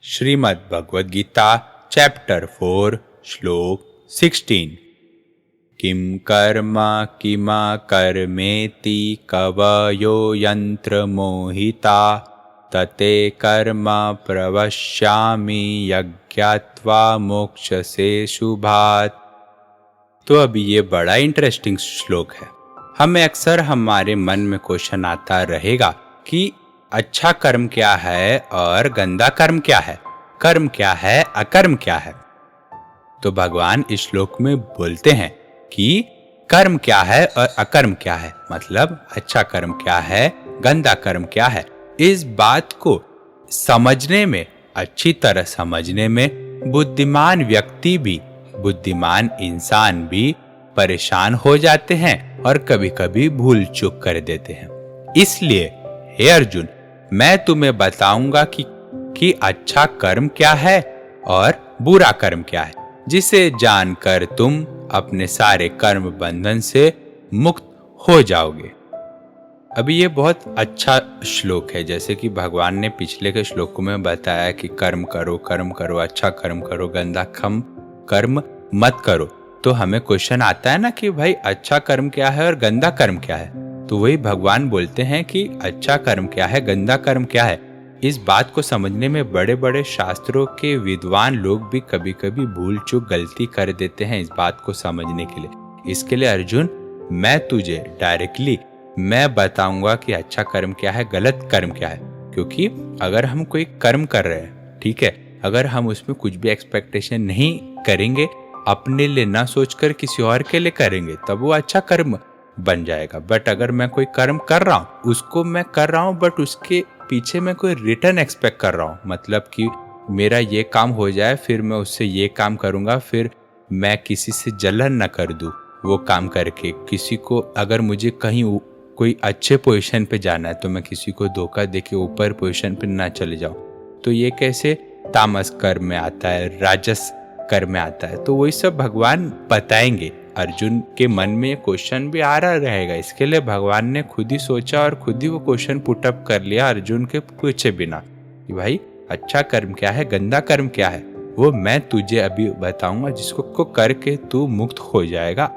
Shrimad Bhagavad Gita chapter 4 श्लोक 16। किम कर्म किमा कर्मेति कवयो यंत्र मोहिता तते कर्म प्रवश्यामि यज्ञात्वा मोक्षसे शुभात्। तो अभी ये बड़ा इंटरेस्टिंग श्लोक है। हमें अक्सर हमारे मन में क्वेश्चन आता रहेगा कि अच्छा कर्म क्या है और गंदा कर्म क्या है, कर्म क्या है, अकर्म क्या है। तो भगवान इस श्लोक में बोलते हैं कि कर्म क्या है और अकर्म क्या है, मतलब अच्छा कर्म क्या है, गंदा कर्म क्या है। इस बात को समझने में, अच्छी तरह समझने में बुद्धिमान व्यक्ति भी, बुद्धिमान इंसान भी परेशान हो जाते हैं और कभी कभी भूल चूक कर देते हैं। इसलिए हे अर्जुन, मैं तुम्हें बताऊंगा कि अच्छा कर्म क्या है और बुरा कर्म क्या है, जिसे जानकर तुम अपने सारे कर्म बंधन से मुक्त हो जाओगे। अभी ये बहुत अच्छा श्लोक है। जैसे कि भगवान ने पिछले के श्लोकों में बताया कि कर्म करो, अच्छा कर्म करो, गंदा कर्म मत करो। तो हमें क्वेश्चन आता है ना कि भाई अच्छा कर्म क्या है और गंदा कर्म क्या है। तो वही भगवान बोलते हैं कि अच्छा कर्म क्या है, गंदा कर्म क्या है। इस बात को समझने में बड़े बड़े शास्त्रों के विद्वान लोग भी कभी कभी भूल चूक गलती कर देते हैं इस बात को समझने के लिए। इसके लिए अर्जुन, मैं तुझे डायरेक्टली मैं बताऊंगा कि अच्छा कर्म क्या है, गलत कर्म क्या है। क्योंकि अगर हम कोई कर्म कर रहे हैं, ठीक है, अगर हम उसमें कुछ भी एक्सपेक्टेशन नहीं करेंगे, अपने लिए ना सोचकर किसी और के लिए करेंगे, तब वो अच्छा कर्म बन जाएगा। बट अगर मैं कोई कर्म कर रहा हूँ, उसको मैं कर रहा हूँ, बट उसके पीछे मैं कोई रिटर्न एक्सपेक्ट कर रहा हूँ, मतलब कि मेरा ये काम हो जाए फिर मैं उससे ये काम करूँगा, फिर मैं किसी से जलन ना कर दूँ वो काम करके। किसी को अगर मुझे कहीं कोई अच्छे पोजीशन पे जाना है तो मैं किसी को धोखा देके ऊपर पोजीशन पे ना चले जाऊँ। तो ये कैसे तामस कर्म में आता है, राजस कर्म में आता है। तो वही सब भगवान बताएंगे। अर्जुन के मन में ये क्वेश्चन भी आ रहा रहेगा, इसके लिए भगवान ने खुद ही सोचा और खुद ही वो क्वेश्चन पुटअप कर लिया अर्जुन के पूछे बिना कि भाई अच्छा कर्म क्या है, गंदा कर्म क्या है, वो मैं तुझे अभी बताऊंगा, जिसको करके तू मुक्त हो जाएगा।